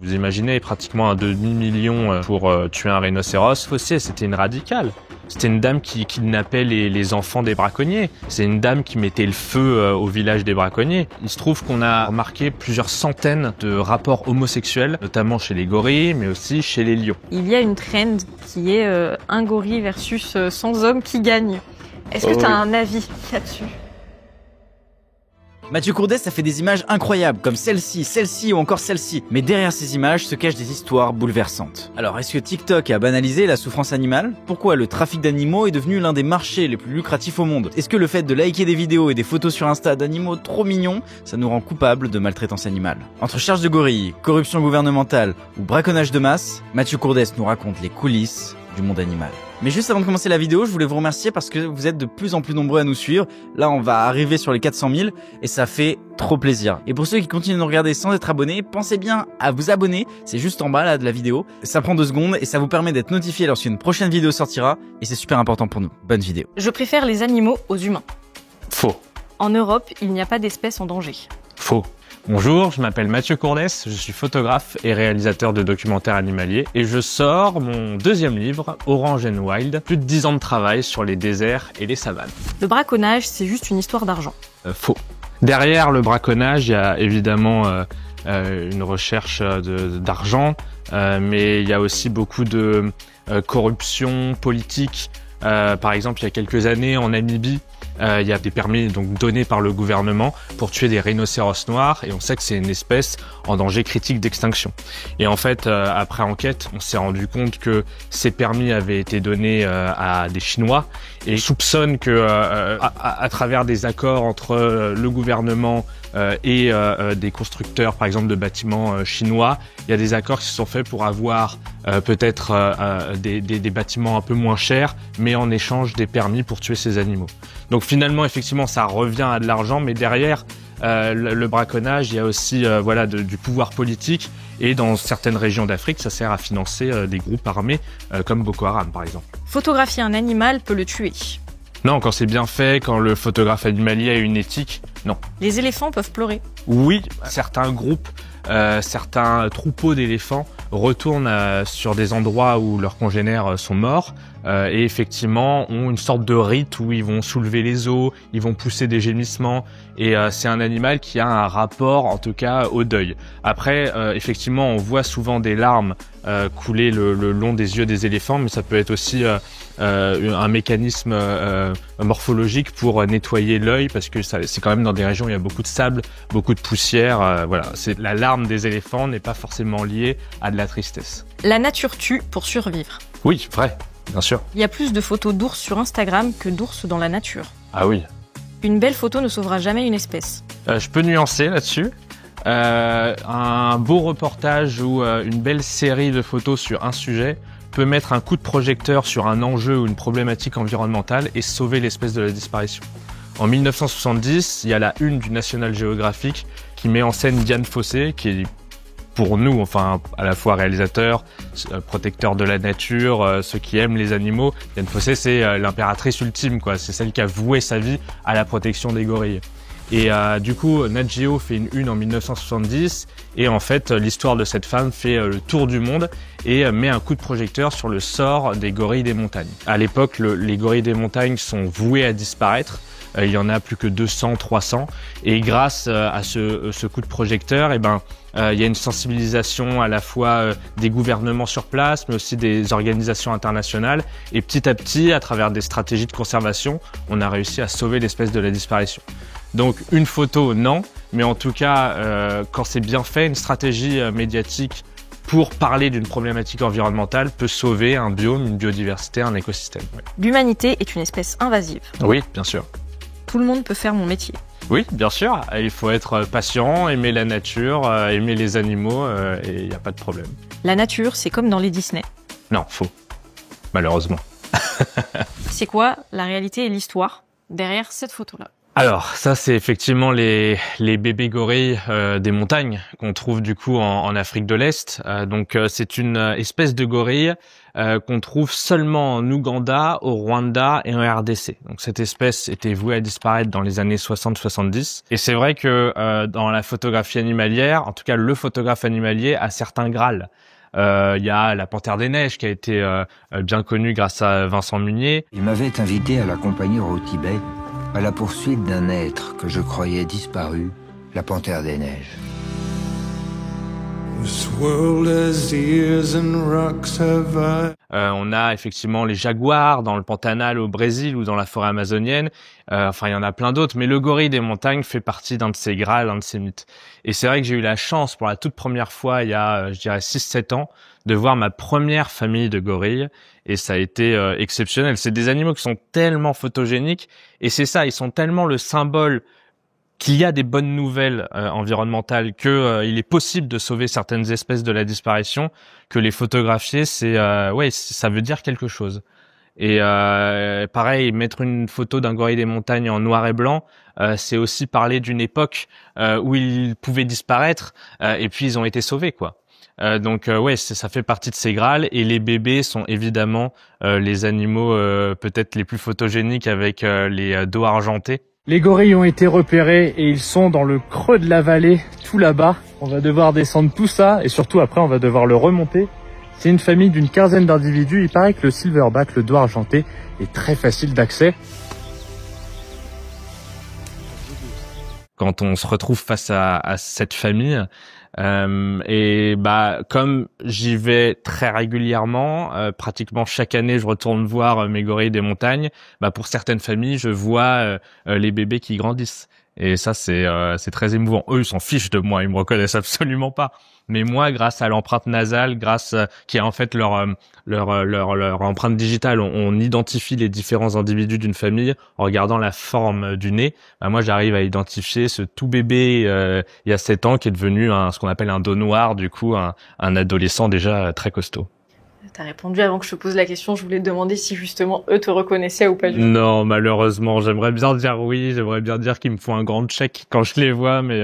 Vous imaginez pratiquement un demi-million pour tuer un rhinocéros. Fossé, c'était une radicale. C'était une dame qui kidnappait les enfants des braconniers. C'est une dame qui mettait le feu au village des braconniers. Il se trouve qu'on a remarqué plusieurs centaines de rapports homosexuels, notamment chez les gorilles, mais aussi chez les lions. Il y a une trend qui est un gorille versus 100 hommes qui gagnent. Est-ce que tu as un avis là-dessus ? Mathieu Courdès a fait des images incroyables, comme celle-ci ou encore celle-ci. Mais derrière ces images se cachent des histoires bouleversantes. Alors, est-ce que TikTok a banalisé la souffrance animale ? Pourquoi le trafic d'animaux est devenu l'un des marchés les plus lucratifs au monde ? Est-ce que le fait de liker des vidéos et des photos sur Insta d'animaux trop mignons, ça nous rend coupables de maltraitance animale ? Entre charge de gorille, corruption gouvernementale ou braconnage de masse, Mathieu Courdès nous raconte les coulisses du monde animal. Mais juste avant de commencer la vidéo, je voulais vous remercier parce que vous êtes de plus en plus nombreux à nous suivre. Là, on va arriver sur les 400 000 et ça fait trop plaisir. Et pour ceux qui continuent de nous regarder sans être abonnés, pensez bien à vous abonner. C'est juste en bas là de la vidéo. Ça prend 2 secondes et ça vous permet d'être notifié lorsqu'une prochaine vidéo sortira. Et c'est super important pour nous. Bonne vidéo. Je préfère les animaux aux humains. Faux. En Europe, il n'y a pas d'espèces en danger. Faux. Bonjour, je m'appelle Mathieu Courdès, je suis photographe et réalisateur de documentaires animaliers et je sors mon 2e livre, Orange and Wild, plus de 10 ans de travail sur les déserts et les savanes. Le braconnage, c'est juste une histoire d'argent. Faux. Derrière le braconnage, il y a évidemment une recherche d'argent, mais il y a aussi beaucoup de corruption politique. Par exemple, il y a quelques années en Namibie, il y a des permis donc donnés par le gouvernement pour tuer des rhinocéros noirs et on sait que c'est une espèce en danger critique d'extinction. Et en fait, après enquête, on s'est rendu compte que ces permis avaient été donnés à des Chinois et on soupçonne que à travers des accords entre le gouvernement et des constructeurs, par exemple de bâtiments chinois, il y a des accords qui se sont faits pour avoir peut-être des bâtiments un peu moins chers, mais en échange des permis pour tuer ces animaux. Donc finalement, effectivement, ça revient à de l'argent, mais derrière le braconnage, il y a aussi du pouvoir politique. Et dans certaines régions d'Afrique, ça sert à financer des groupes armés comme Boko Haram, par exemple. Photographier un animal peut le tuer. Non, quand c'est bien fait, quand le photographe animalier a une éthique, non. Les éléphants peuvent pleurer. Oui, certains groupes, certains troupeaux d'éléphants retournent sur des endroits où leurs congénères sont morts et effectivement ont une sorte de rite où ils vont soulever les os, ils vont pousser des gémissements et c'est un animal qui a un rapport en tout cas au deuil. Après, effectivement, on voit souvent des larmes couler le long des yeux des éléphants, mais ça peut être aussi un mécanisme morphologique pour nettoyer l'œil parce que c'est quand même dans des régions où il y a beaucoup de sable, beaucoup de poussière. La larme des éléphants n'est pas forcément liée à de la tristesse. La nature tue pour survivre. Oui, vrai, bien sûr. Il y a plus de photos d'ours sur Instagram que d'ours dans la nature. Ah oui. Une belle photo ne sauvera jamais une espèce. Je peux nuancer là-dessus. Un beau reportage ou une belle série de photos sur un sujet peut mettre un coup de projecteur sur un enjeu ou une problématique environnementale et sauver l'espèce de la disparition. En 1970, il y a la une du National Geographic qui met en scène Dian Fossey, qui est pour nous, enfin à la fois réalisateur, protecteur de la nature, ceux qui aiment les animaux. Dian Fossey, c'est l'impératrice ultime, quoi. C'est celle qui a voué sa vie à la protection des gorilles. Et du coup, Nat Geo fait une en 1970 et en fait, l'histoire de cette femme fait le tour du monde et met un coup de projecteur sur le sort des gorilles des montagnes. À l'époque, les gorilles des montagnes sont voués à disparaître. Il y en a plus que 200, 300 et grâce à ce coup de projecteur, il y a une sensibilisation à la fois des gouvernements sur place, mais aussi des organisations internationales. Et petit à petit, à travers des stratégies de conservation, on a réussi à sauver l'espèce de la disparition. Donc une photo, non, mais en tout cas, quand c'est bien fait, une stratégie médiatique pour parler d'une problématique environnementale peut sauver un biome, une biodiversité, un écosystème. Oui. L'humanité est une espèce invasive. Oui, bien sûr. Tout le monde peut faire mon métier. Oui, bien sûr. Il faut être patient, aimer la nature, aimer les animaux, et il n'y a pas de problème. La nature, c'est comme dans les Disney. Non, faux. Malheureusement. C'est quoi la réalité et l'histoire derrière cette photo-là ? Alors ça c'est effectivement les bébés gorilles des montagnes qu'on trouve du coup en Afrique de l'Est. Donc c'est une espèce de gorille qu'on trouve seulement en Ouganda, au Rwanda et en RDC. Donc cette espèce était vouée à disparaître dans les années 60-70. Et c'est vrai que dans la photographie animalière, en tout cas le photographe animalier a certains grâles. Il y a la panthère des neiges qui a été bien connue grâce à Vincent Munier. Il m'avait invité à l'accompagner au Tibet à la poursuite d'un être que je croyais disparu, la panthère des neiges. On a effectivement les jaguars dans le Pantanal au Brésil ou dans la forêt amazonienne. Enfin, il y en a plein d'autres, mais le gorille des montagnes fait partie d'un de ces grâles, un de ces mythes. Et c'est vrai que j'ai eu la chance pour la toute première fois, il y a, je dirais, 6-7 ans, de voir ma première famille de gorilles. Et ça a été exceptionnel. C'est des animaux qui sont tellement photogéniques. Et c'est ça, ils sont tellement le symbole qu'il y a des bonnes nouvelles environnementales, que il est possible de sauver certaines espèces de la disparition, que les photographier, ça veut dire quelque chose. Et pareil, mettre une photo d'un gorille des montagnes en noir et blanc, c'est aussi parler d'une époque où ils pouvaient disparaître et puis ils ont été sauvés, quoi. Donc ça fait partie de ces grâles, et les bébés sont évidemment les animaux peut-être les plus photogéniques avec les dos argentés. Les gorilles ont été repérés et ils sont dans le creux de la vallée, tout là-bas. On va devoir descendre tout ça et surtout après on va devoir le remonter. C'est une famille d'une quinzaine d'individus. Il paraît que le silverback, le dos argenté, est très facile d'accès. Quand on se retrouve face à cette famille, comme j'y vais très régulièrement, pratiquement chaque année je retourne voir mes gorilles des montagnes, pour certaines familles je vois les bébés qui grandissent, et ça c'est très émouvant. Eux ils s'en fichent de moi, ils me reconnaissent absolument pas, mais moi grâce à l'empreinte nasale, qui est en fait leur empreinte digitale, on identifie les différents individus d'une famille en regardant la forme du nez. Moi j'arrive à identifier ce tout bébé il y a 7 ans qui est devenu ce qu'on appelle un dos noir, du coup un adolescent déjà très costaud. T'as répondu avant que je te pose la question. Je voulais te demander si justement eux te reconnaissaient ou pas du tout. Non, malheureusement, j'aimerais bien dire oui, j'aimerais bien dire qu'ils me font un grand check quand je les vois, mais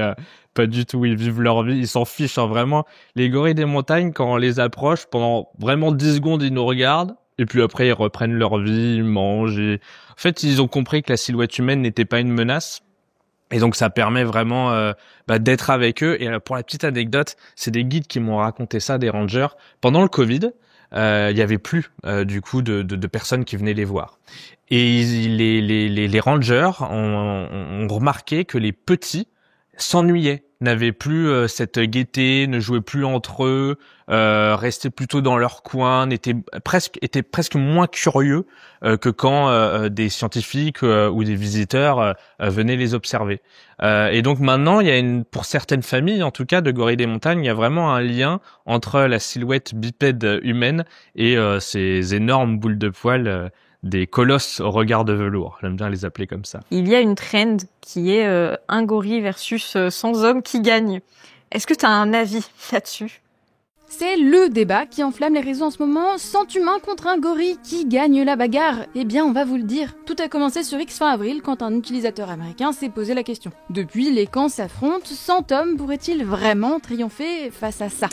pas du tout. Ils vivent leur vie, ils s'en fichent, hein, vraiment. Les gorilles des montagnes, quand on les approche, pendant vraiment 10 secondes, ils nous regardent, et puis après ils reprennent leur vie, ils mangent. En fait, ils ont compris que la silhouette humaine n'était pas une menace. Et donc ça permet vraiment d'être avec eux. Et pour la petite anecdote, c'est des guides qui m'ont raconté ça, des rangers. Pendant le Covid, il y avait plus du coup de personnes qui venaient les voir. Et les rangers ont remarqué que les petits s'ennuyaient, n'avaient plus cette gaieté, ne jouaient plus entre eux, restaient plutôt dans leur coin, étaient presque moins curieux que quand des scientifiques ou des visiteurs venaient les observer. Et donc maintenant, il y a pour certaines familles, en tout cas de gorilles des montagnes, il y a vraiment un lien entre la silhouette bipède humaine et ces énormes boules de poils des colosses au regard de velours. J'aime bien les appeler comme ça. Il y a une trend qui est un gorille versus 100 hommes qui gagne. Est-ce que tu as un avis là-dessus ? C'est le débat qui enflamme les réseaux en ce moment. 100 humains contre un gorille, qui gagne la bagarre ? Eh bien, on va vous le dire. Tout a commencé sur X fin avril quand un utilisateur américain s'est posé la question. Depuis, les camps s'affrontent. 100 hommes pourraient-ils vraiment triompher face à ça ?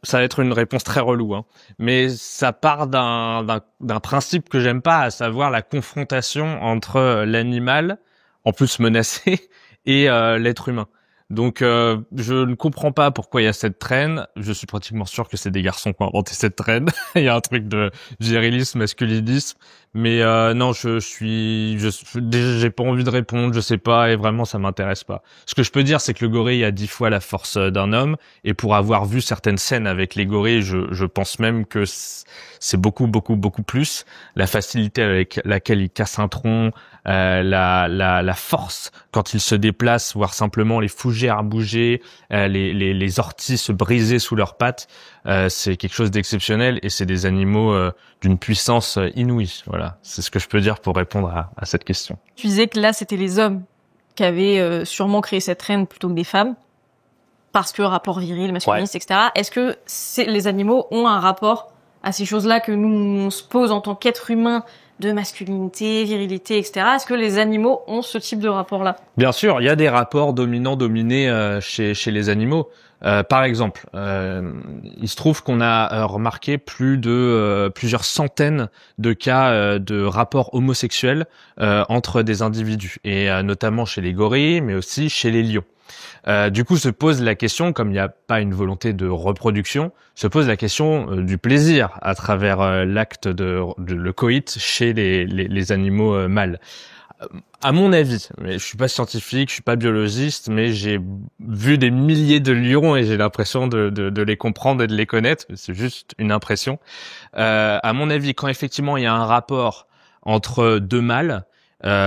Ça va être une réponse très relou, hein. Mais ça part d'un principe que j'aime pas, à savoir la confrontation entre l'animal, en plus menacé, et l'être humain. Donc je ne comprends pas pourquoi il y a cette traîne. Je suis pratiquement sûr que c'est des garçons qui ont inventé cette traîne. Il y a un truc de virilisme, masculinisme. Mais non, j'ai pas envie de répondre, je sais pas, et vraiment ça m'intéresse pas. Ce que je peux dire, c'est que le gorille a 10 fois la force d'un homme, et pour avoir vu certaines scènes avec les gorilles, je pense même que c'est beaucoup plus. La facilité avec laquelle ils cassent un tronc, la force quand ils se déplacent, voire simplement les fougères bouger, les orties se briser sous leurs pattes, c'est quelque chose d'exceptionnel, et c'est des animaux d'une puissance inouïe. Voilà, c'est ce que je peux dire pour répondre à cette question. Tu disais que là, c'était les hommes qui avaient sûrement créé cette traîne plutôt que des femmes, parce que rapport viril, masculiniste, etc. Est-ce que les animaux ont un rapport à ces choses-là que nous, on se pose en tant qu'être humain de masculinité, virilité, etc. Est-ce que les animaux ont ce type de rapport-là? Bien sûr, il y a des rapports dominants-dominés chez les animaux. Par exemple, il se trouve qu'on a remarqué plusieurs centaines de cas de rapports homosexuels entre des individus, et notamment chez les gorilles, mais aussi chez les lions. Du coup, se pose la question, comme il n'y a pas une volonté de reproduction, se pose la question du plaisir à travers l'acte de le coït chez les animaux mâles. À mon avis, mais je suis pas scientifique, je suis pas biologiste, mais j'ai vu des milliers de lions et j'ai l'impression de les comprendre et de les connaître. C'est juste une impression. À mon avis, quand effectivement il y a un rapport entre deux mâles,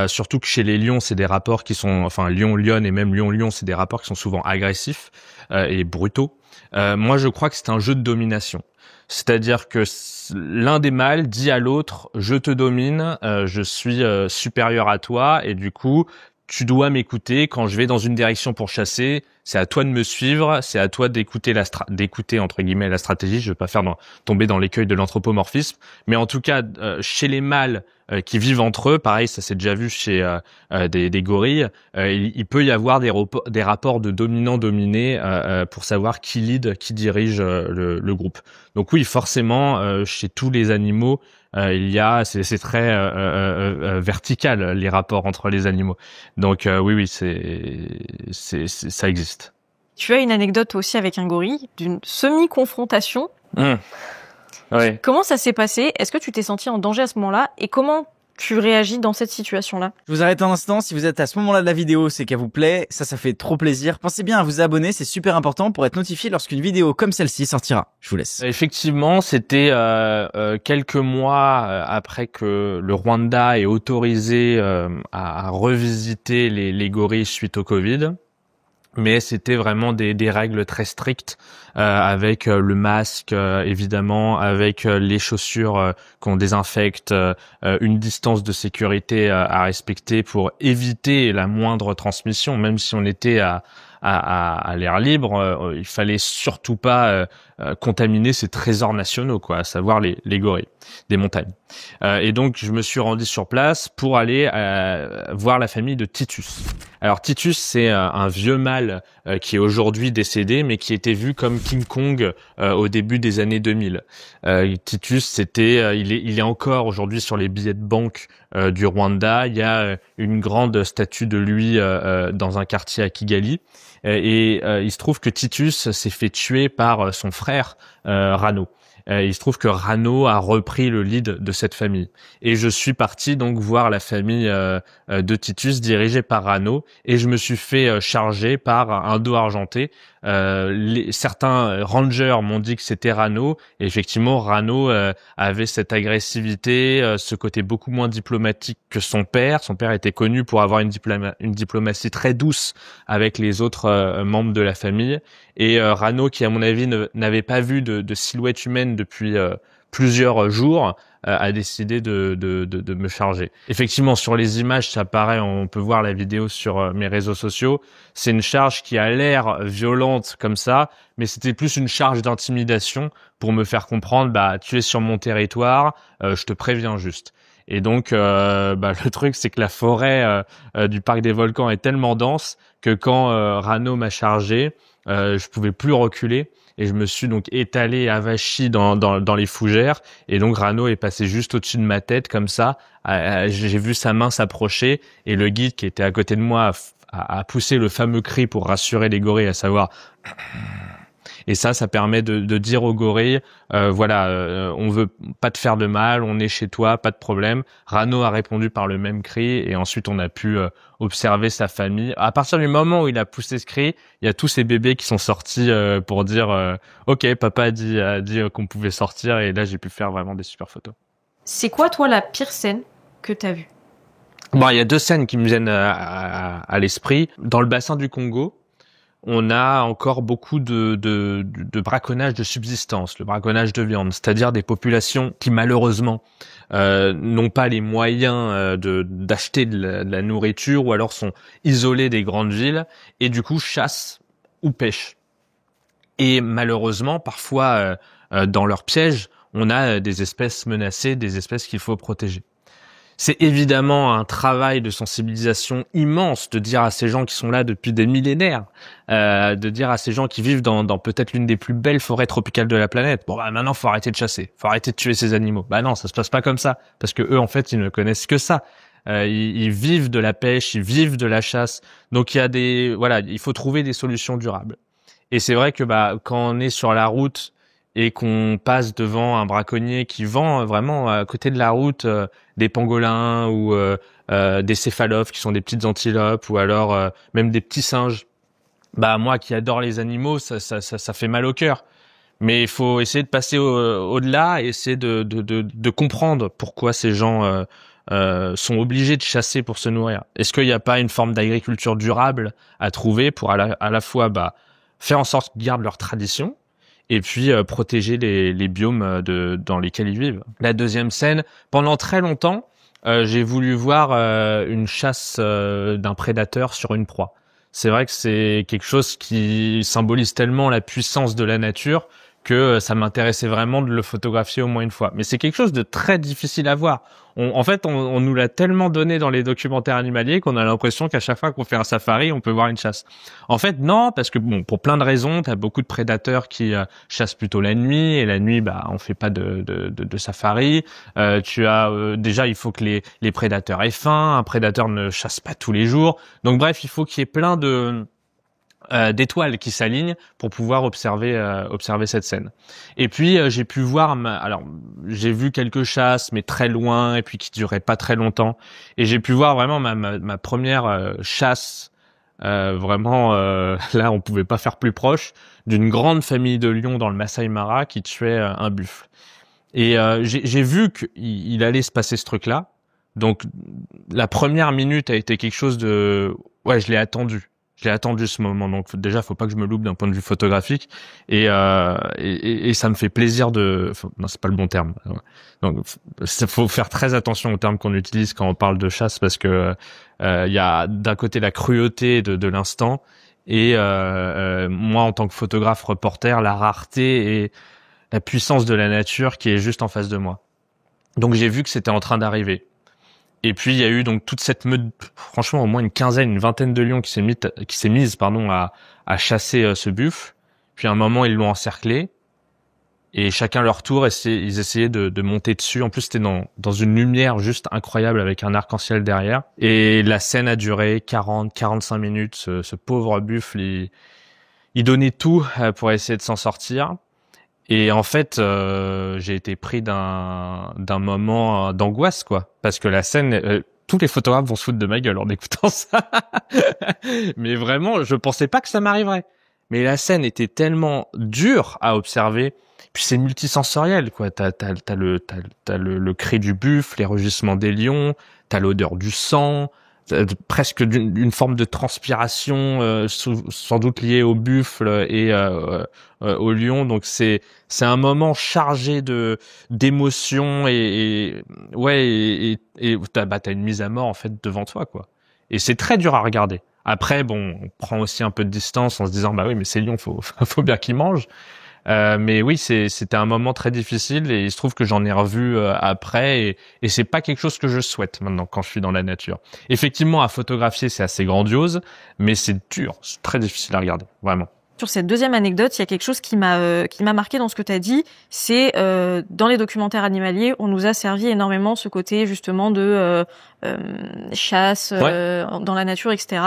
surtout que chez les lions, c'est des rapports qui sont, enfin lion-lionne et même lion-lion, c'est des rapports qui sont souvent agressifs et brutaux. Moi, je crois que c'est un jeu de domination. C'est-à-dire que l'un des mâles dit à l'autre, je te domine, je suis supérieur à toi et du coup, tu dois m'écouter quand je vais dans une direction pour chasser. C'est à toi de me suivre, c'est à toi d'écouter d'écouter entre guillemets la stratégie. Je veux pas tomber dans l'écueil de l'anthropomorphisme, mais en tout cas, chez les mâles qui vivent entre eux, pareil, ça s'est déjà vu chez des gorilles, il peut y avoir des rapports de dominant-dominé pour savoir qui lead, qui dirige le groupe. Donc oui, forcément, chez tous les animaux, c'est très vertical les rapports entre les animaux. Donc oui, ça existe. Tu as une anecdote aussi avec un gorille d'une semi-confrontation. Oui. Comment ça s'est passé? Est-ce que tu t'es senti en danger à ce moment-là? Et comment tu réagis dans cette situation-là? Je vous arrête un instant. Si vous êtes à ce moment-là de la vidéo, c'est qu'elle vous plaît. Ça fait trop plaisir. Pensez bien à vous abonner. C'est super important pour être notifié lorsqu'une vidéo comme celle-ci sortira. Je vous laisse. Effectivement, c'était quelques mois après que le Rwanda ait autorisé à revisiter les gorilles suite au Covid. Mais c'était vraiment des règles très strictes avec le masque évidemment, avec les chaussures qu'on désinfecte, une distance de sécurité à respecter pour éviter la moindre transmission, même si on était à l'air libre, il fallait surtout pas contaminer ces trésors nationaux, quoi, à savoir les gorilles des montagnes. Et donc je me suis rendu sur place pour aller voir la famille de Titus. Alors Titus, c'est un vieux mâle qui est aujourd'hui décédé, mais qui était vu comme King Kong au début des années 2000. Titus, il est encore aujourd'hui sur les billets de banque du Rwanda. Il y a une grande statue de lui dans un quartier à Kigali. Et il se trouve que Titus s'est fait tuer par son frère Rano. Il se trouve que Rano a repris le lead de cette famille. Et je suis parti donc voir la famille de Titus dirigée par Rano, et je me suis fait charger par un dos argenté. Certains rangers m'ont dit que c'était Rano, et effectivement Rano avait cette agressivité, ce côté beaucoup moins diplomatique que son père. Son père était connu pour avoir une diplomatie très douce avec les autres membres de la famille, et Rano, qui à mon avis n'avait pas vu de silhouette humaine depuis plusieurs jours, a décidé de me charger. Effectivement, sur les images, ça paraît, on peut voir la vidéo sur mes réseaux sociaux, c'est une charge qui a l'air violente comme ça, mais c'était plus une charge d'intimidation pour me faire comprendre, tu es sur mon territoire, je te préviens juste. Et donc, le truc, c'est que la forêt du parc des volcans est tellement dense que quand Rano m'a chargé, je pouvais plus reculer. Et je me suis donc étalé, avachi dans les fougères, et donc Rano est passé juste au-dessus de ma tête comme ça. J'ai vu sa main s'approcher, et le guide qui était à côté de moi a poussé le fameux cri pour rassurer les gorilles, à savoir. Et ça permet de dire aux gorilles, on veut pas te faire de mal, on est chez toi, pas de problème. Rano a répondu par le même cri, et ensuite on a pu observer sa famille. À partir du moment où il a poussé ce cri, il y a tous ces bébés qui sont sortis pour dire ok, papa a dit qu'on pouvait sortir, et là j'ai pu faire vraiment des super photos. C'est quoi toi la pire scène que t'as vue? Bon, il y a deux scènes qui me viennent à l'esprit. Dans le bassin du Congo, on a encore beaucoup de braconnage de subsistance, le braconnage de viande, c'est-à-dire des populations qui malheureusement n'ont pas les moyens d'acheter de la nourriture, ou alors sont isolées des grandes villes, et du coup chassent ou pêchent. Et malheureusement, parfois dans leurs pièges, on a des espèces menacées, des espèces qu'il faut protéger. C'est évidemment un travail de sensibilisation immense de dire à ces gens qui sont là depuis des millénaires, de dire à ces gens qui vivent dans peut-être l'une des plus belles forêts tropicales de la planète, bon bah maintenant faut arrêter de chasser, faut arrêter de tuer ces animaux. Bah non, ça se passe pas comme ça, parce que eux en fait ils ne connaissent que ça. Ils vivent de la pêche, ils vivent de la chasse, donc il faut trouver des solutions durables. Et c'est vrai que quand on est sur la route et qu'on passe devant un braconnier qui vend vraiment à côté de la route des pangolins ou des céphalophes qui sont des petites antilopes ou alors même des petits singes. Moi qui adore les animaux, ça fait mal au cœur. Mais il faut essayer de passer au-delà et essayer de comprendre pourquoi ces gens sont obligés de chasser pour se nourrir. Est-ce qu'il n'y a pas une forme d'agriculture durable à trouver pour à la fois faire en sorte qu'ils gardent leur tradition et puis protéger les biomes dans lesquels ils vivent. La deuxième scène, pendant très longtemps, j'ai voulu voir une chasse d'un prédateur sur une proie. C'est vrai que c'est quelque chose qui symbolise tellement la puissance de la nature que ça m'intéressait vraiment de le photographier au moins une fois. Mais c'est quelque chose de très difficile à voir. On nous l'a tellement donné dans les documentaires animaliers qu'on a l'impression qu'à chaque fois qu'on fait un safari, on peut voir une chasse. En fait, non, parce que pour plein de raisons, t'as beaucoup de prédateurs qui chassent plutôt la nuit, et la nuit, on fait pas de safari. Déjà, il faut que les prédateurs aient faim. Un prédateur ne chasse pas tous les jours. Donc bref, il faut qu'il y ait plein d'étoiles qui s'alignent pour pouvoir observer cette scène. Et puis j'ai pu voir j'ai vu quelques chasses mais très loin et puis qui duraient pas très longtemps, et j'ai pu voir vraiment ma première chasse vraiment là on pouvait pas faire plus proche, d'une grande famille de lions dans le Masai Mara qui tuait un buffle. Et j'ai vu qu'il allait se passer ce truc-là. Donc la première minute a été quelque chose de je l'ai attendu. J'ai attendu ce moment, donc déjà faut pas que je me loupe d'un point de vue photographique, et ça me fait plaisir non, c'est pas le bon terme. Donc faut faire très attention aux termes qu'on utilise quand on parle de chasse, parce que il y a d'un côté la cruauté de l'instant et moi en tant que photographe reporter, la rareté et la puissance de la nature qui est juste en face de moi. Donc j'ai vu que c'était en train d'arriver. Et puis il y a eu donc toute cette meute, franchement au moins une vingtaine de lions qui s'est mise à chasser ce buffle. Puis à un moment ils l'ont encerclé et chacun leur tour ils essayaient de monter dessus. En plus c'était dans une lumière juste incroyable avec un arc-en-ciel derrière. Et la scène a duré 40-45 minutes. Ce pauvre buffle il donnait tout pour essayer de s'en sortir. Et en fait, j'ai été pris d'un moment d'angoisse, quoi, parce que la scène, tous les photographes vont se foutre de ma gueule en écoutant ça. Mais vraiment, je pensais pas que ça m'arriverait. Mais la scène était tellement dure à observer. Puis c'est multisensoriel, quoi. T'as le cri du buffle, les rugissements des lions, t'as l'odeur du sang, presque d'une forme de transpiration, sans doute liée au buffle et au lion. Donc c'est un moment chargé d'émotions et t'as une mise à mort en fait devant toi, quoi. Et c'est très dur à regarder. Après on prend aussi un peu de distance en se disant oui mais ces lions faut bien qu'ils mangent. Mais oui, c'était un moment très difficile et il se trouve que j'en ai revu après et c'est pas quelque chose que je souhaite maintenant quand je suis dans la nature. Effectivement, à photographier, c'est assez grandiose, mais c'est dur, c'est très difficile à regarder, vraiment. Sur cette deuxième anecdote, il y a quelque chose qui m'a marqué dans ce que tu as dit, c'est dans les documentaires animaliers, on nous a servi énormément ce côté justement de chasse dans la nature, etc.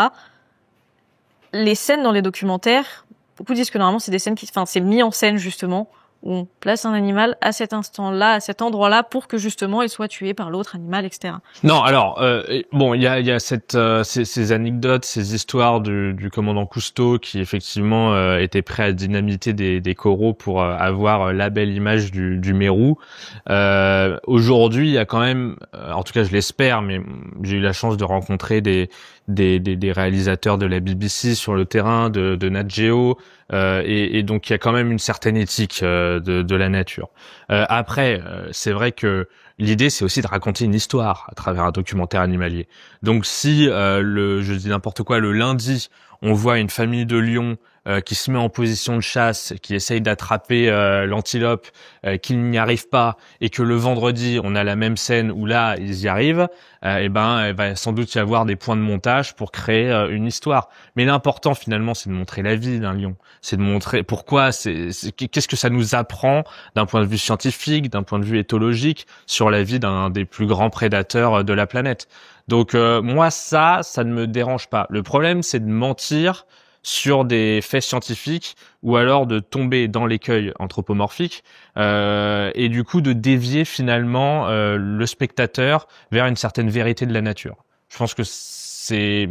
Les scènes dans les documentaires, beaucoup disent que normalement c'est des scènes c'est mis en scène justement où on place un animal à cet instant-là, à cet endroit-là pour que justement il soit tué par l'autre animal, etc. Non, alors il y a ces anecdotes, ces histoires du commandant Cousteau qui effectivement était prêt à dynamiter des coraux pour avoir la belle image du mérou. Aujourd'hui, il y a quand même, en tout cas je l'espère, mais j'ai eu la chance de rencontrer des réalisateurs de la BBC sur le terrain, de Nat Geo, et donc il y a quand même une certaine éthique de la nature. Après, c'est vrai que l'idée c'est aussi de raconter une histoire à travers un documentaire animalier. Donc si je dis n'importe quoi, le lundi on voit une famille de lions qui se met en position de chasse, qui essaye d'attraper l'antilope, qu'il n'y arrive pas, et que le vendredi on a la même scène où là ils y arrivent, il va sans doute y avoir des points de montage pour créer une histoire. Mais l'important finalement c'est de montrer la vie d'un lion, c'est de montrer pourquoi, qu'est-ce que ça nous apprend d'un point de vue scientifique, d'un point de vue éthologique sur la vie d'un des plus grands prédateurs de la planète. Donc moi ça ne me dérange pas. Le problème c'est de mentir sur des faits scientifiques ou alors de tomber dans l'écueil anthropomorphique et du coup de dévier finalement le spectateur vers une certaine vérité de la nature. Je pense que c'est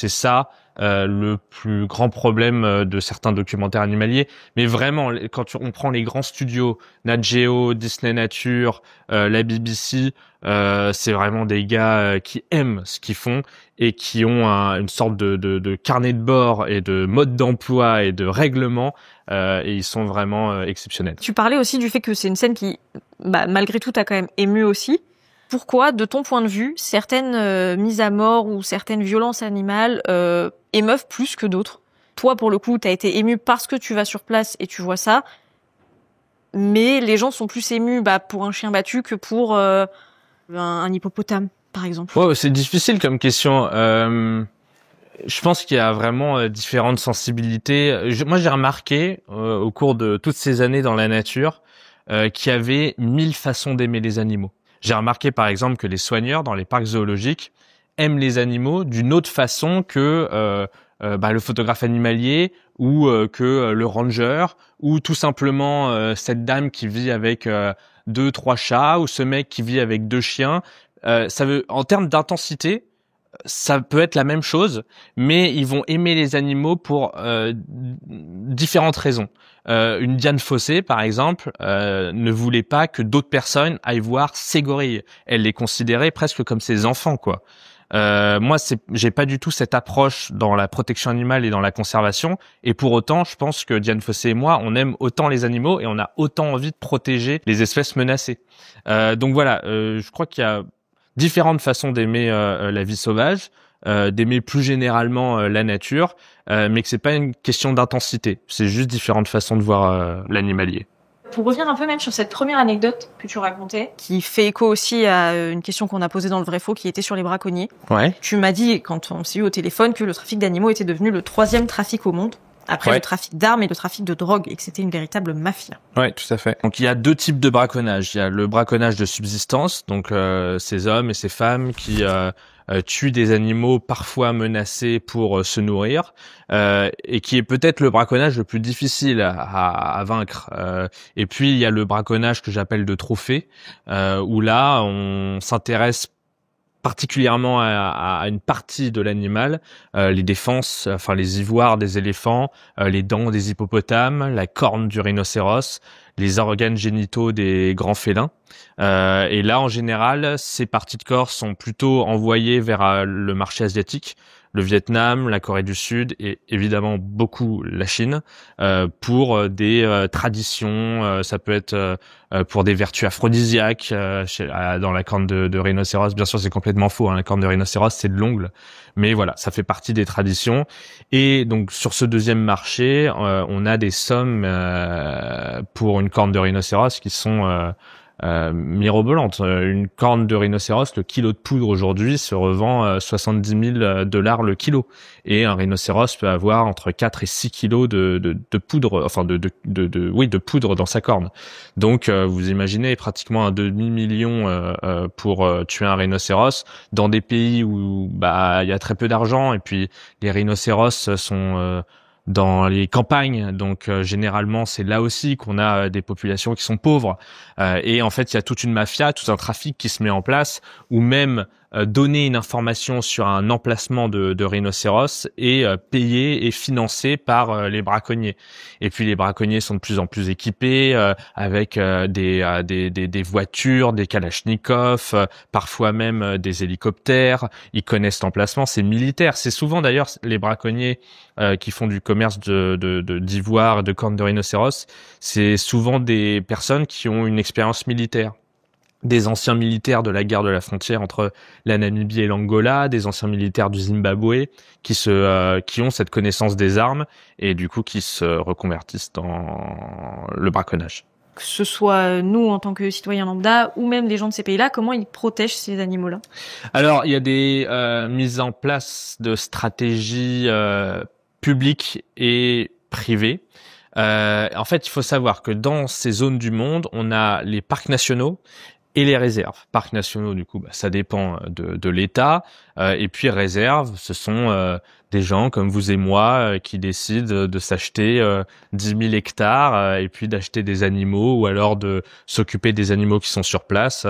ça le plus grand problème de certains documentaires animaliers. Mais vraiment, quand on prend les grands studios, Nat Geo, Disney Nature, la BBC, c'est vraiment des gars qui aiment ce qu'ils font et qui ont une sorte de carnet de bord et de mode d'emploi et de règlement, et ils sont vraiment exceptionnels. Tu parlais aussi du fait que c'est une scène qui, malgré tout, t'a quand même ému aussi. Pourquoi, de ton point de vue, certaines mises à mort ou certaines violences animales émeuvent plus que d'autres? Toi, pour le coup, t'as été ému parce que tu vas sur place et tu vois ça, mais les gens sont plus émus pour un chien battu que pour un hippopotame, par exemple. Ouais, c'est difficile comme question. Je pense qu'il y a vraiment différentes sensibilités. Moi, j'ai remarqué au cours de toutes ces années dans la nature qu'il y avait 1000 façons d'aimer les animaux. J'ai remarqué par exemple que les soigneurs dans les parcs zoologiques aiment les animaux d'une autre façon que le photographe animalier ou que le ranger ou tout simplement cette dame qui vit avec 2-3 chats ou ce mec qui vit avec 2 chiens. En termes d'intensité, ça peut être la même chose, mais ils vont aimer les animaux pour différentes raisons. Une Diane Fossé, par exemple, ne voulait pas que d'autres personnes aillent voir ses gorilles. Elle les considérait presque comme ses enfants, quoi. Moi, j'ai pas du tout cette approche dans la protection animale et dans la conservation. Et pour autant, je pense que Diane Fossé et moi, on aime autant les animaux et on a autant envie de protéger les espèces menacées. Donc voilà, je crois qu'il y a différentes façons d'aimer la vie sauvage, d'aimer plus généralement la nature, mais que c'est pas une question d'intensité. C'est juste différentes façons de voir l'animalier. Pour revenir un peu même sur cette première anecdote que tu racontais, qui fait écho aussi à une question qu'on a posée dans le vrai-faux, qui était sur les braconniers. Ouais. Tu m'as dit, quand on s'est eu au téléphone, que le trafic d'animaux était devenu le 3e trafic au monde, après le trafic d'armes et le trafic de drogue, et que c'était une véritable mafia. Ouais, tout à fait. Donc il y a 2 types de braconnage. Il y a le braconnage de subsistance, donc ces hommes et ces femmes qui tuent des animaux parfois menacés pour se nourrir, et qui est peut-être le braconnage le plus difficile à vaincre. Et puis il y a le braconnage que j'appelle de trophée, où là on s'intéresse particulièrement à une partie de l'animal, les défenses, enfin les ivoires des éléphants, les dents des hippopotames, la corne du rhinocéros, les organes génitaux des grands félins. Et là, en général, ces parties de corps sont plutôt envoyées vers le marché asiatique, le Vietnam, la Corée du Sud et évidemment beaucoup la Chine, pour des traditions. Ça peut être pour des vertus aphrodisiaques. Dans la corne de rhinocéros, bien sûr, c'est complètement faux. Hein, la corne de rhinocéros, c'est de l'ongle, mais voilà, ça fait partie des traditions. Et donc sur ce deuxième marché, on a des sommes pour une corne de rhinocéros qui sont mirobolante. Une corne de rhinocéros, le kilo de poudre aujourd'hui se revend $70 000 le kilo. Et un rhinocéros peut avoir entre 4 et 6 kilos de poudre, enfin de poudre dans sa corne. Donc vous imaginez pratiquement un demi-million pour tuer un rhinocéros dans des pays où il y a très peu d'argent et puis les rhinocéros sont dans les campagnes, donc généralement c'est là aussi qu'on a des populations qui sont pauvres, et en fait il y a toute une mafia, tout un trafic qui se met en place, ou même donner une information sur un emplacement de rhinocéros et payé et financé par les braconniers. Et puis les braconniers sont de plus en plus équipés avec des voitures, des kalachnikovs, parfois même des hélicoptères. Ils connaissent l'emplacement, c'est militaire. C'est souvent d'ailleurs les braconniers qui font du commerce d'ivoire et de cornes de rhinocéros. C'est souvent des personnes qui ont une expérience militaire. des anciens militaires de la guerre de la frontière entre la Namibie et l'Angola, des anciens militaires du Zimbabwe qui ont cette connaissance des armes et du coup qui se reconvertissent dans le braconnage. Que ce soit nous en tant que citoyens lambda ou même les gens de ces pays-là, comment ils protègent ces animaux-là? Alors, il y a des mises en place de stratégies publiques et privées. En fait, il faut savoir que dans ces zones du monde, on a les parcs nationaux et les réserves. Parcs nationaux, du coup, ça dépend de l'État. Et puis réserves, ce sont des gens comme vous et moi qui décident de s'acheter 10 000 hectares et puis d'acheter des animaux ou alors de s'occuper des animaux qui sont sur place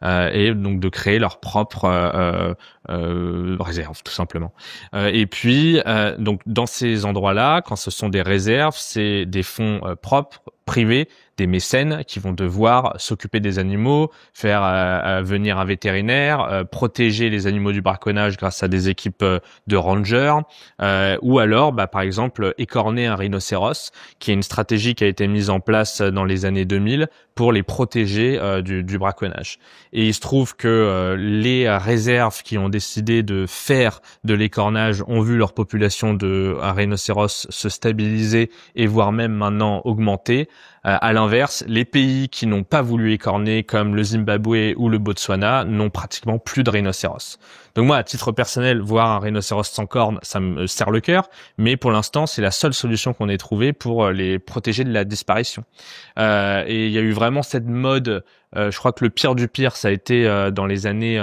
et donc de créer leur propre réserve, tout simplement. Et puis, donc dans ces endroits-là, quand ce sont des réserves, c'est des fonds propres, privés, des mécènes qui vont devoir s'occuper des animaux, faire venir un vétérinaire, protéger les animaux du braconnage grâce à des équipes de rangers, ou alors, par exemple, écorner un rhinocéros, qui est une stratégie qui a été mise en place dans les années 2000 pour les protéger du braconnage. Et il se trouve que les réserves qui ont décidé de faire de l'écornage ont vu leur population de rhinocéros se stabiliser et voire même maintenant augmenter. À l'inverse, les pays qui n'ont pas voulu écorner, comme le Zimbabwe ou le Botswana, n'ont pratiquement plus de rhinocéros. Donc moi, à titre personnel, voir un rhinocéros sans cornes, ça me serre le cœur, mais pour l'instant, c'est la seule solution qu'on ait trouvée pour les protéger de la disparition. Et il y a eu vraiment cette mode, je crois que le pire du pire, ça a été dans les années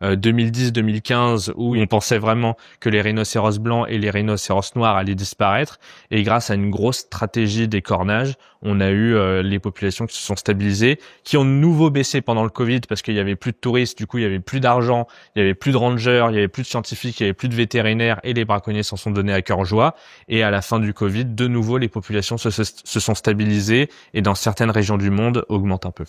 2010-2015, où on pensait vraiment que les rhinocéros blancs et les rhinocéros noirs allaient disparaître. Et grâce à une grosse stratégie d'écornage, on a eu les populations qui se sont stabilisées, qui ont de nouveau baissé pendant le Covid parce qu'il y avait plus de touristes, du coup il y avait plus d'argent, il y avait plus de rangers, il y avait plus de scientifiques, il y avait plus de vétérinaires et les braconniers s'en sont donnés à cœur joie. Et à la fin du Covid, de nouveau les populations se sont stabilisées et dans certaines régions du monde augmentent un peu.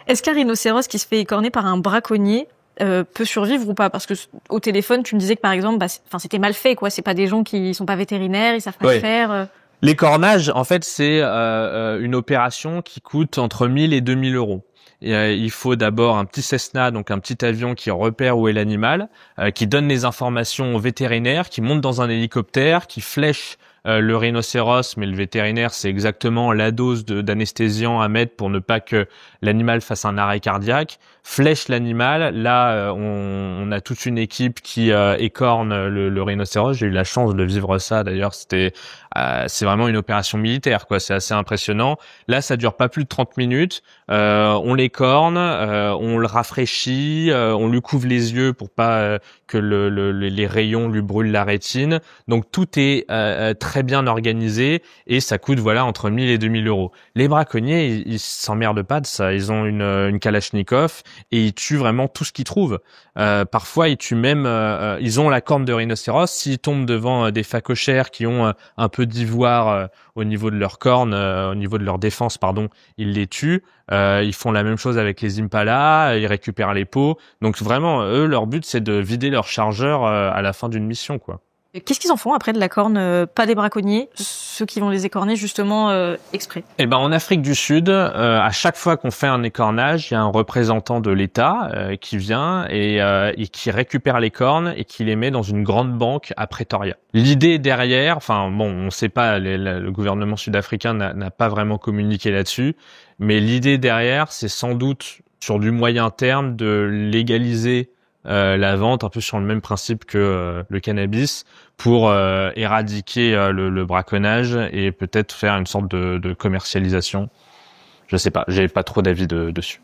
Est-ce qu'un rhinocéros qui se fait écorner par un braconnier peut survivre ou pas? Parce que au téléphone, tu me disais que par exemple, c'était mal fait, quoi. C'est pas des gens qui sont pas vétérinaires, ils savent pas faire. L'écornage, en fait, c'est une opération qui coûte entre 1 000 et 2 000 euros. Et, il faut d'abord un petit Cessna, donc un petit avion qui repère où est l'animal, qui donne les informations au vétérinaire, qui monte dans un hélicoptère, qui flèche le rhinocéros, mais le vétérinaire, c'est exactement la dose d'anesthésiant à mettre pour ne pas que l'animal fasse un arrêt cardiaque, flèche l'animal. Là, on a toute une équipe qui écorne le rhinocéros. J'ai eu la chance de vivre ça, d'ailleurs. C'est vraiment une opération militaire, quoi. C'est assez impressionnant. Là, ça dure pas plus de 30 minutes. On l'écorne, on le rafraîchit, on lui couvre les yeux pour pas que les rayons lui brûlent la rétine. Donc tout est très bien organisé et ça coûte entre 1 000 et 2 000 euros. Les braconniers, ils s'emmerdent pas de ça. Ils ont une Kalachnikov et ils tuent vraiment tout ce qu'ils trouvent. Parfois, ils tuent même. Ils ont la corne de rhinocéros. S'ils tombent devant des phacochères qui ont un peu d'ivoire au niveau de leur corne, au niveau de leur défense, ils les tuent. Ils font la même chose avec les impalas. Ils récupèrent les peaux. Donc vraiment, eux, leur but, c'est de vider leur chargeur à la fin d'une mission, quoi. Qu'est-ce qu'ils en font après de la corne? Pas des braconniers, ceux qui vont les écorner justement exprès. En Afrique du Sud, à chaque fois qu'on fait un écornage, il y a un représentant de l'État qui vient et qui récupère les cornes et qui les met dans une grande banque à Pretoria. L'idée derrière, on sait pas, le gouvernement sud-africain n'a pas vraiment communiqué là-dessus, mais l'idée derrière, c'est sans doute sur du moyen terme de légaliser la vente, un peu sur le même principe que le cannabis, pour éradiquer le braconnage et peut-être faire une sorte de commercialisation. Je sais pas, j'ai pas trop d'avis dessus.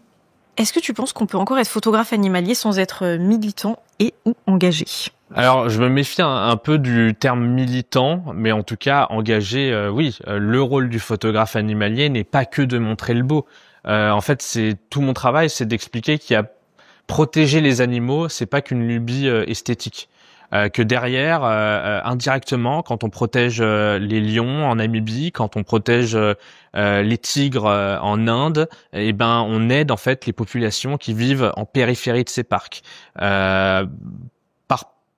Est-ce que tu penses qu'on peut encore être photographe animalier sans être militant et ou engagé? Alors, je me méfie un peu du terme militant, mais en tout cas, engagé, oui. Le rôle du photographe animalier n'est pas que de montrer le beau. En fait, c'est tout mon travail, c'est d'expliquer qu'il y a protéger les animaux, c'est pas qu'une lubie esthétique. Que derrière, indirectement, quand on protège les lions en Namibie, quand on protège les tigres en Inde, on aide en fait les populations qui vivent en périphérie de ces parcs.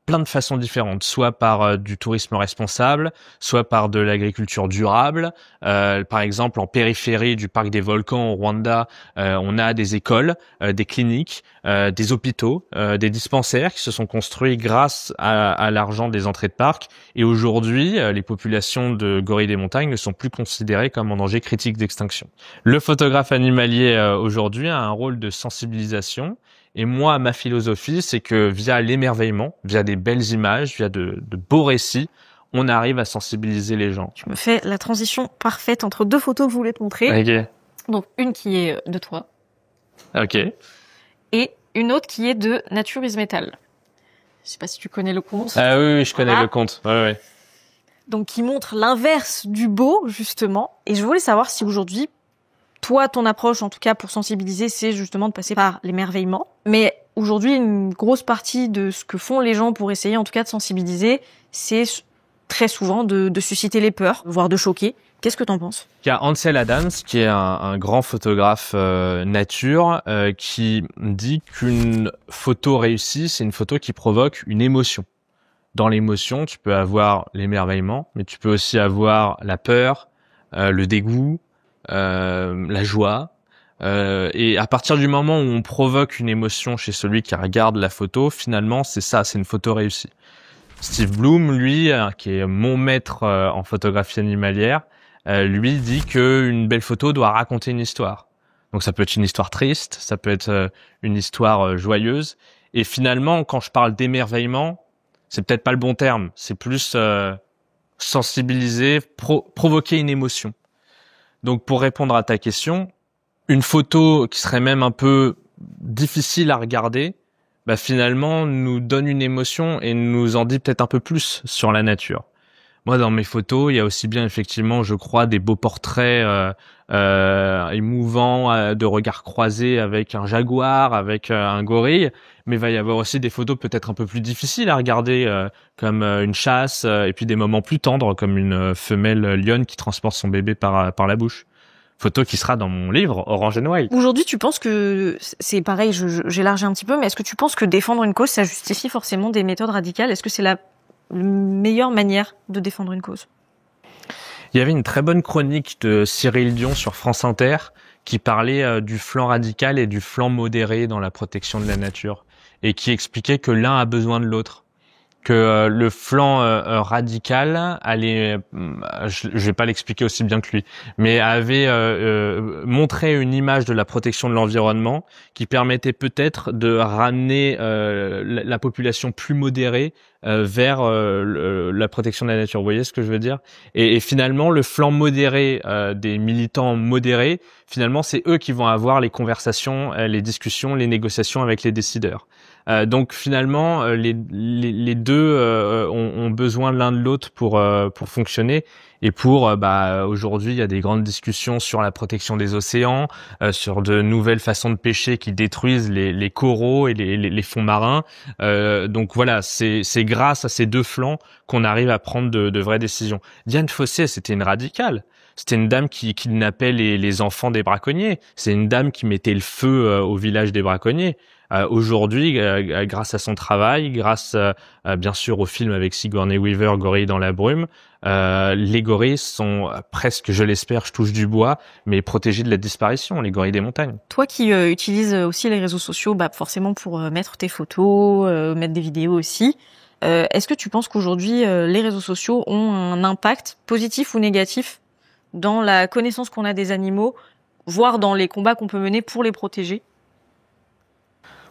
plein de façons différentes, soit par du tourisme responsable, soit par de l'agriculture durable. Par exemple, en périphérie du parc des volcans au Rwanda, on a des écoles, des cliniques, des hôpitaux, des dispensaires qui se sont construits grâce à l'argent des entrées de parc. Et aujourd'hui, les populations de gorilles des montagnes ne sont plus considérées comme en danger critique d'extinction. Le photographe animalier aujourd'hui a un rôle de sensibilisation. Et moi, ma philosophie, c'est que via l'émerveillement, via des belles images, via de beaux récits, on arrive à sensibiliser les gens. Tu me fais la transition parfaite entre deux photos que je voulais te montrer. Ok. Donc, une qui est de toi. Ok. Et une autre qui est de Nature is Metal. Je sais pas si tu connais le compte. Ah oui, je connais le compte. Ouais. Donc, qui montre l'inverse du beau, justement. Et je voulais savoir si aujourd'hui, toi, ton approche, en tout cas, pour sensibiliser, c'est justement de passer par l'émerveillement. Mais aujourd'hui, une grosse partie de ce que font les gens pour essayer, en tout cas, de sensibiliser, c'est très souvent de susciter les peurs, voire de choquer. Qu'est-ce que t'en penses? Il y a Ansel Adams, qui est un grand photographe nature, qui dit qu'une photo réussie, c'est une photo qui provoque une émotion. Dans l'émotion, tu peux avoir l'émerveillement, mais tu peux aussi avoir la peur, le dégoût, la joie. Et à partir du moment où on provoque une émotion chez celui qui regarde la photo, finalement, c'est ça, c'est une photo réussie. Steve Bloom, lui, qui est mon maître en photographie animalière, lui dit qu'une belle photo doit raconter une histoire. Donc ça peut être une histoire triste, ça peut être une histoire joyeuse. Et finalement, quand je parle d'émerveillement, c'est peut-être pas le bon terme. C'est plus sensibiliser, provoquer une émotion. Donc pour répondre à ta question, une photo qui serait même un peu difficile à regarder, bah finalement nous donne une émotion et nous en dit peut-être un peu plus sur la nature. Moi, dans mes photos, il y a aussi bien effectivement, je crois, des beaux portraits émouvants de regards croisés avec un jaguar, avec un gorille, mais il va y avoir aussi des photos peut-être un peu plus difficiles à regarder, comme une chasse, et puis des moments plus tendres, comme une femelle lionne qui transporte son bébé par la bouche. Photo qui sera dans mon livre Orange and White. Aujourd'hui, tu penses que c'est pareil, j'élargis un petit peu, mais est-ce que tu penses que défendre une cause, ça justifie forcément des méthodes radicales? Est-ce que c'est la meilleure manière de défendre une cause? Il y avait une très bonne chronique de Cyril Dion sur France Inter qui parlait du flanc radical et du flanc modéré dans la protection de la nature et qui expliquait que l'un a besoin de l'autre. Que le flanc radical allait, je vais pas l'expliquer aussi bien que lui, mais avait montré une image de la protection de l'environnement qui permettait peut-être de ramener la population plus modérée vers la protection de la nature. Vous voyez ce que je veux dire? Et finalement, le flanc modéré des militants modérés, finalement, c'est eux qui vont avoir les conversations, les discussions, les négociations avec les décideurs. Donc finalement, les deux ont besoin l'un de l'autre pour fonctionner. Et aujourd'hui, il y a des grandes discussions sur la protection des océans, sur de nouvelles façons de pêcher qui détruisent les coraux et les fonds marins. Donc voilà, c'est grâce à ces deux flancs qu'on arrive à prendre de vraies décisions. Diane Fossé, c'était une radicale. C'était une dame qui kidnappait les enfants des braconniers. C'est une dame qui mettait le feu au village des braconniers. Aujourd'hui, grâce à son travail, grâce bien sûr au film avec Sigourney Weaver, Gorille dans la brume, les gorilles sont presque, je l'espère, je touche du bois, mais protégés de la disparition, les gorilles des montagnes. Toi qui utilises aussi les réseaux sociaux, forcément pour mettre tes photos, mettre des vidéos aussi, est-ce que tu penses qu'aujourd'hui les réseaux sociaux ont un impact positif ou négatif dans la connaissance qu'on a des animaux, voire dans les combats qu'on peut mener pour les protéger?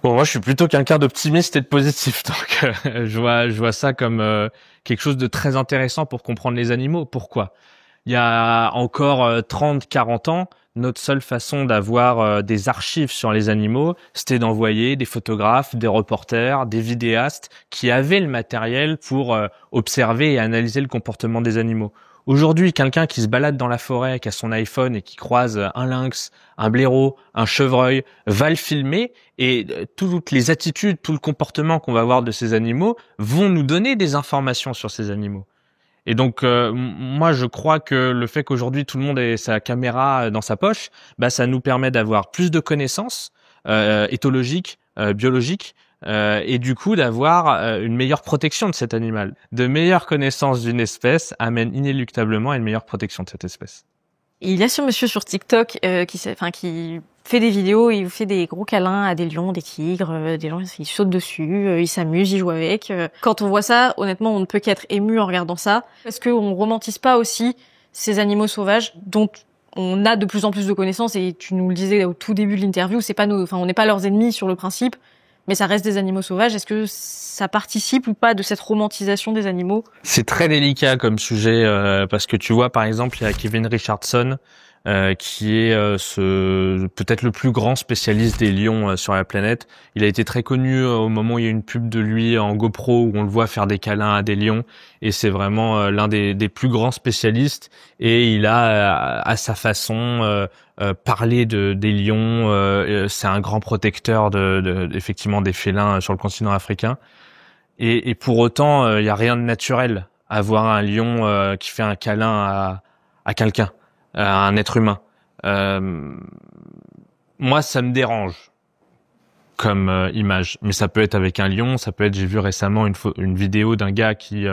Bon, moi, je suis plutôt quelqu'un d'optimiste et de positif, donc je vois ça comme quelque chose de très intéressant pour comprendre les animaux. Pourquoi? Il y a encore 30, 40 ans, notre seule façon d'avoir des archives sur les animaux, c'était d'envoyer des photographes, des reporters, des vidéastes qui avaient le matériel pour observer et analyser le comportement des animaux. Aujourd'hui, quelqu'un qui se balade dans la forêt, qui a son iPhone et qui croise un lynx, un blaireau, un chevreuil, va le filmer et toutes les attitudes, tout le comportement qu'on va voir de ces animaux vont nous donner des informations sur ces animaux. Et donc, moi, je crois que le fait qu'aujourd'hui tout le monde ait sa caméra dans sa poche, ça nous permet d'avoir plus de connaissances éthologiques, biologiques, et du coup d'avoir une meilleure protection de cet animal. De meilleures connaissances d'une espèce amènent inéluctablement à une meilleure protection de cette espèce. Il y a ce monsieur sur TikTok qui fait des vidéos, il fait des gros câlins à des lions, des tigres, des gens ils sautent dessus, ils s'amusent, ils jouent avec. Quand on voit ça, honnêtement, on ne peut qu'être ému en regardant ça, parce que on romantise pas aussi ces animaux sauvages dont on a de plus en plus de connaissances, et tu nous le disais au tout début de l'interview, on n'est pas leurs ennemis sur le principe, mais ça reste des animaux sauvages. Est-ce que ça participe ou pas de cette romantisation des animaux? C'est très délicat comme sujet, parce que tu vois, par exemple, il y a Kevin Richardson, qui est peut-être le plus grand spécialiste des lions sur la planète. Il a été très connu au moment où il y a une pub de lui en GoPro où on le voit faire des câlins à des lions, et c'est vraiment l'un des plus grands spécialistes, et il a à sa façon parlé des lions. C'est un grand protecteur effectivement des félins sur le continent africain, et pour autant il y a rien de naturel à voir un lion qui fait un câlin à quelqu'un, à un être humain. Moi, ça me dérange comme image, mais ça peut être avec un lion, ça peut être, j'ai vu récemment une vidéo d'un gars qui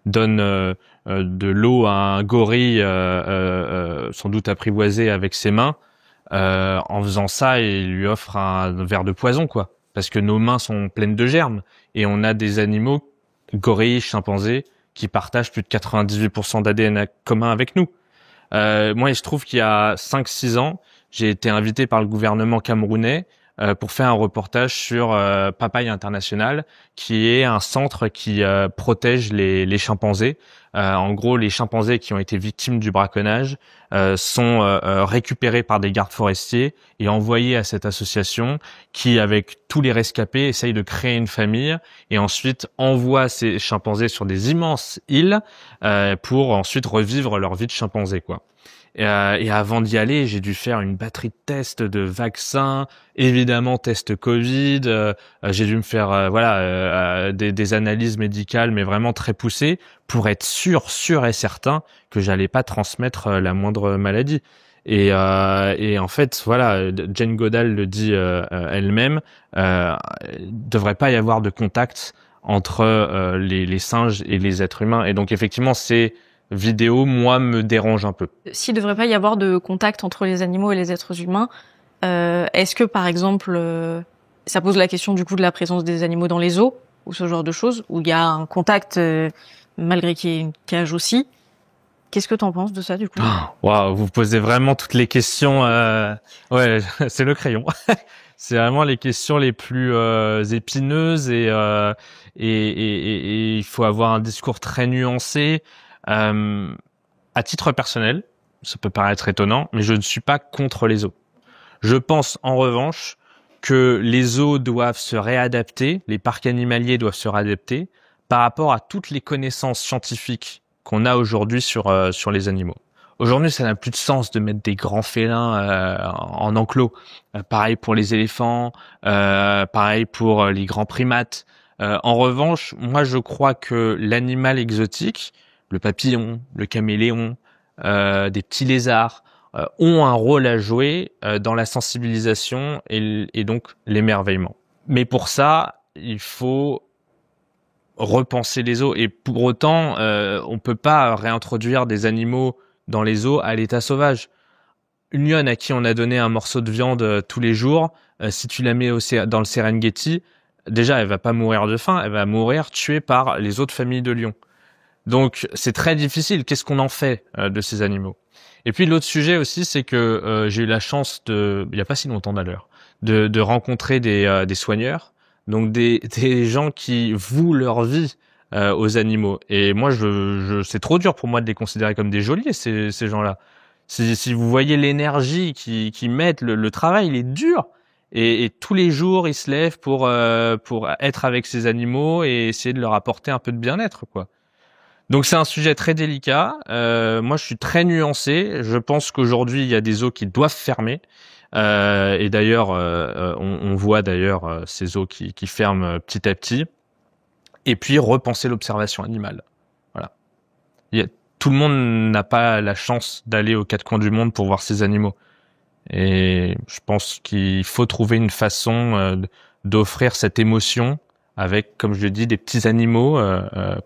donne de l'eau à un gorille sans doute apprivoisé avec ses mains. En faisant ça, il lui offre un verre de poison, quoi, parce que nos mains sont pleines de germes, et on a des animaux, gorilles, chimpanzés, qui partagent plus de 98% d'ADN commun avec nous. Moi, je trouve qu'il y a 5-6 ans, j'ai été invité par le gouvernement camerounais pour faire un reportage sur Papaye International, qui est un centre qui protège les chimpanzés. En gros, les chimpanzés qui ont été victimes du braconnage sont récupérés par des gardes forestiers et envoyés à cette association qui, avec tous les rescapés, essaye de créer une famille et ensuite envoie ces chimpanzés sur des immenses îles pour ensuite revivre leur vie de chimpanzé, quoi. Et avant d'y aller, j'ai dû faire une batterie de tests de vaccins, évidemment tests Covid. J'ai dû me faire des analyses médicales, mais vraiment très poussées, pour être sûr et certain que j'allais pas transmettre la moindre maladie. Et en fait, voilà, Jane Goodall le dit elle-même, devrait pas y avoir de contact entre les singes et les êtres humains. Et donc effectivement, ces vidéos, moi, me dérange un peu. S'il devrait pas y avoir de contact entre les animaux et les êtres humains, est-ce que par exemple, ça pose la question du coup de la présence des animaux dans les zoos ou ce genre de choses, où il y a un contact malgré qu'il y ait une cage aussi? Qu'est-ce que t'en penses de ça du coup? Waouh, vous posez vraiment toutes les questions. Ouais, c'est le crayon. C'est vraiment les questions les plus épineuses, et il faut avoir un discours très nuancé. À titre personnel, ça peut paraître étonnant, mais je ne suis pas contre les zoos. Je pense en revanche que les zoos doivent se réadapter, les parcs animaliers doivent se réadapter par rapport à toutes les connaissances scientifiques qu'on a aujourd'hui sur les animaux. Aujourd'hui, ça n'a plus de sens de mettre des grands félins en enclos. Pareil pour les éléphants, pareil pour les grands primates. En revanche, moi je crois que l'animal exotique, le papillon, le caméléon, des petits lézards, ont un rôle à jouer dans la sensibilisation et donc l'émerveillement. Mais pour ça, il faut repenser les zoos, et pour autant, on peut pas réintroduire des animaux dans les zoos à l'état sauvage. Une lionne à qui on a donné un morceau de viande tous les jours, si tu la mets dans le Serengeti, déjà elle va pas mourir de faim, elle va mourir tuée par les autres familles de lions. Donc c'est très difficile. Qu'est-ce qu'on en fait de ces animaux? Et puis l'autre sujet aussi, c'est que j'ai eu la chance il y a pas si longtemps d'ailleurs, de rencontrer des soigneurs, donc des gens qui vouent leur vie aux animaux. Et moi, c'est trop dur pour moi de les considérer comme des geôliers, ces gens-là. Si vous voyez l'énergie qu'ils mettent, le travail, il est dur. Et tous les jours, ils se lèvent pour être avec ces animaux et essayer de leur apporter un peu de bien-être, quoi. Donc c'est un sujet très délicat. Moi, je suis très nuancé. Je pense qu'aujourd'hui, il y a des zoos qui doivent fermer. Et d'ailleurs, on voit d'ailleurs ces zoos qui ferment petit à petit. Et puis repenser l'observation animale. Voilà. Tout le monde n'a pas la chance d'aller aux quatre coins du monde pour voir ces animaux. Et je pense qu'il faut trouver une façon d'offrir cette émotion avec, comme je le dis, des petits animaux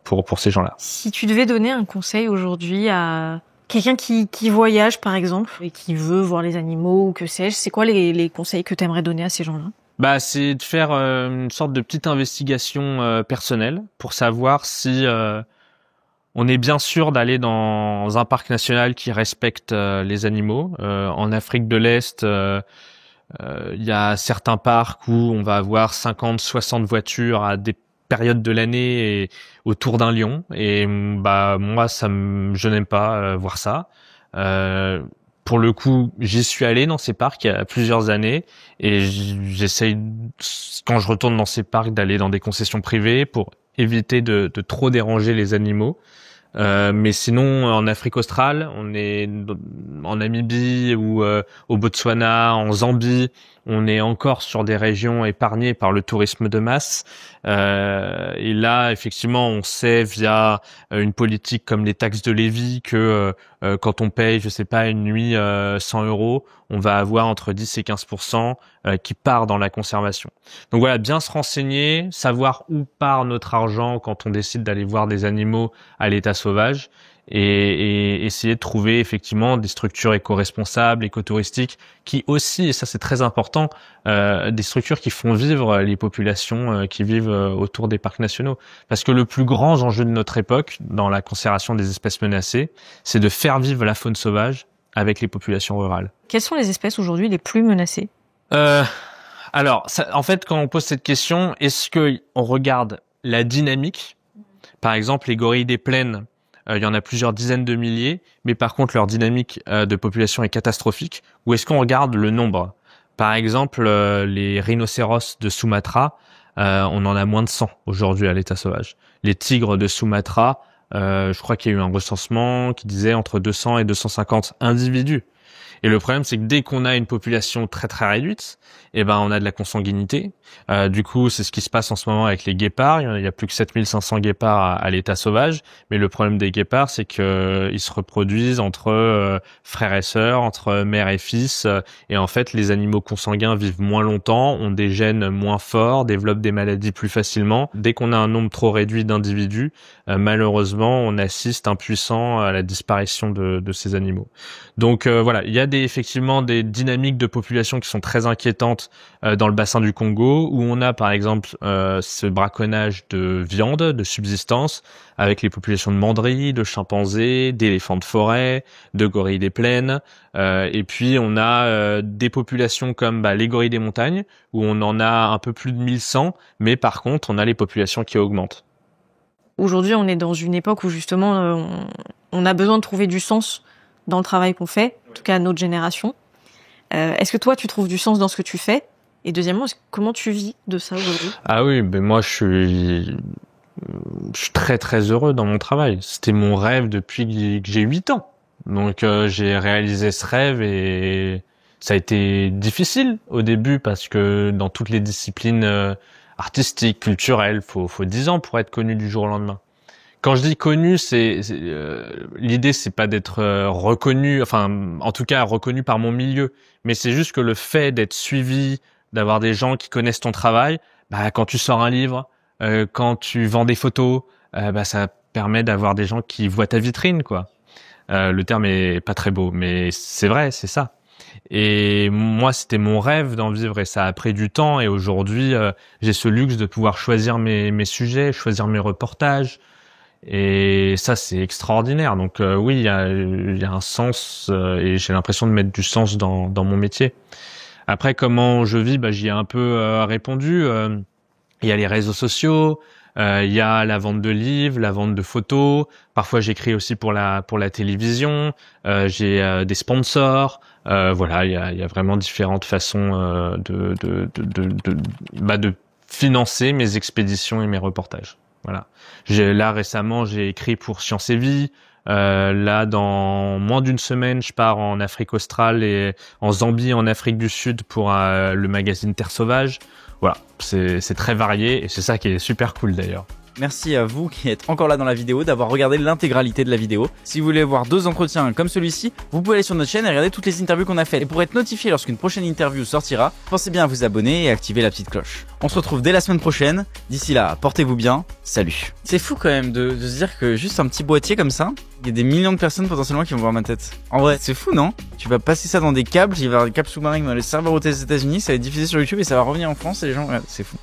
pour ces gens-là. Si tu devais donner un conseil aujourd'hui à quelqu'un qui voyage, par exemple, et qui veut voir les animaux ou que sais-je, c'est quoi les conseils que tu aimerais donner à ces gens-là? C'est de faire une sorte de petite investigation personnelle pour savoir si on est bien sûr d'aller dans un parc national qui respecte les animaux. En Afrique de l'Est, il y a certains parcs où on va avoir 50, 60 voitures à des périodes de l'année et autour d'un lion. Et moi, je n'aime pas voir ça. Pour le coup, j'y suis allé dans ces parcs il y a plusieurs années et j'essaye, quand je retourne dans ces parcs, d'aller dans des concessions privées pour éviter de trop déranger les animaux. Mais sinon, en Afrique australe, on est en Namibie ou au Botswana, en Zambie, on est encore sur des régions épargnées par le tourisme de masse. Et là, effectivement, on sait via une politique comme les taxes de Lévy que quand on paye, je sais pas, une nuit 100 €, on va avoir entre 10 et 15% qui part dans la conservation. Donc voilà, bien se renseigner, savoir où part notre argent quand on décide d'aller voir des animaux à l'état sauvage et essayer de trouver effectivement des structures éco-responsables, écotouristiques qui aussi, et ça c'est très important, des structures qui font vivre les populations qui vivent autour des parcs nationaux. Parce que le plus grand enjeu de notre époque dans la conservation des espèces menacées, c'est de faire vivre la faune sauvage avec les populations rurales. Quelles sont les espèces aujourd'hui les plus menacées? Alors, en fait, quand on pose cette question, est-ce que on regarde la dynamique? Par exemple, les gorilles des plaines, il y en a plusieurs dizaines de milliers, mais par contre, leur dynamique de population est catastrophique. Ou est-ce qu'on regarde le nombre? Par exemple, les rhinocéros de Sumatra, on en a moins de 100 aujourd'hui à l'état sauvage. Les tigres de Sumatra, je crois qu'il y a eu un recensement qui disait entre 200 et 250 individus. Et le problème, c'est que dès qu'on a une population très très réduite, on a de la consanguinité. Du coup, c'est ce qui se passe en ce moment avec les guépards. Il y a plus que 7500 guépards à l'état sauvage. Mais le problème des guépards, c'est que ils se reproduisent entre frères et sœurs, entre mère et fils. Et en fait, les animaux consanguins vivent moins longtemps, ont des gènes moins forts, développent des maladies plus facilement. Dès qu'on a un nombre trop réduit d'individus, malheureusement, on assiste impuissant à la disparition de ces animaux. Donc voilà, il y a effectivement des dynamiques de population qui sont très inquiétantes dans le bassin du Congo, où on a par exemple ce braconnage de viande, de subsistance, avec les populations de mandrilles, de chimpanzés, d'éléphants de forêt, de gorilles des plaines, et puis on a des populations comme les gorilles des montagnes, où on en a un peu plus de 1100, mais par contre on a les populations qui augmentent. Aujourd'hui, on est dans une époque où justement on a besoin de trouver du sens dans le travail qu'on fait, en tout cas à notre génération. Est-ce que toi, tu trouves du sens dans ce que tu fais? Et deuxièmement, comment tu vis de ça aujourd'hui? Ah oui, moi je suis très très heureux dans mon travail. C'était mon rêve depuis que j'ai 8 ans. Donc j'ai réalisé ce rêve et ça a été difficile au début parce que dans toutes les disciplines artistiques, culturelles, faut 10 ans pour être connu du jour au lendemain. Quand je dis connu, l'idée c'est pas d'être reconnu, enfin en tout cas reconnu par mon milieu, mais c'est juste que le fait d'être suivi, d'avoir des gens qui connaissent ton travail, quand tu sors un livre, quand tu vends des photos, ça permet d'avoir des gens qui voient ta vitrine, quoi. Le terme est pas très beau, mais c'est vrai, c'est ça. Et moi, c'était mon rêve d'en vivre et ça a pris du temps. Et aujourd'hui, j'ai ce luxe de pouvoir choisir mes sujets, choisir mes reportages. Et ça, c'est extraordinaire. Donc oui, il y a un sens et j'ai l'impression de mettre du sens dans mon métier. Après, comment je vis, j'y ai un peu répondu. Il y a les réseaux sociaux, il y a la vente de livres, la vente de photos. Parfois, j'écris aussi pour la télévision. J'ai des sponsors. Voilà, il y a vraiment différentes façons de financer mes expéditions et mes reportages. Voilà. Là récemment, j'ai écrit pour Science et Vie. Là, dans moins d'une semaine, je pars en Afrique australe et en Zambie, en Afrique du Sud, pour le magazine Terre Sauvage. Voilà, c'est très varié et c'est ça qui est super cool d'ailleurs. Merci à vous qui êtes encore là dans la vidéo, d'avoir regardé l'intégralité de la vidéo. Si vous voulez voir 2 entretiens comme celui-ci, vous pouvez aller sur notre chaîne et regarder toutes les interviews qu'on a faites. Et pour être notifié lorsqu'une prochaine interview sortira, pensez bien à vous abonner et activer la petite cloche. On se retrouve dès la semaine prochaine. D'ici là, portez-vous bien. Salut. C'est fou quand même de se dire que juste un petit boîtier comme ça, il y a des millions de personnes potentiellement qui vont voir ma tête. En vrai, c'est fou, non? Tu vas passer ça dans des câbles, il va y avoir des câbles sous-marins dans les serveurs aux États-Unis, ça va être diffusé sur YouTube et ça va revenir en France et les gens, ouais, c'est fou.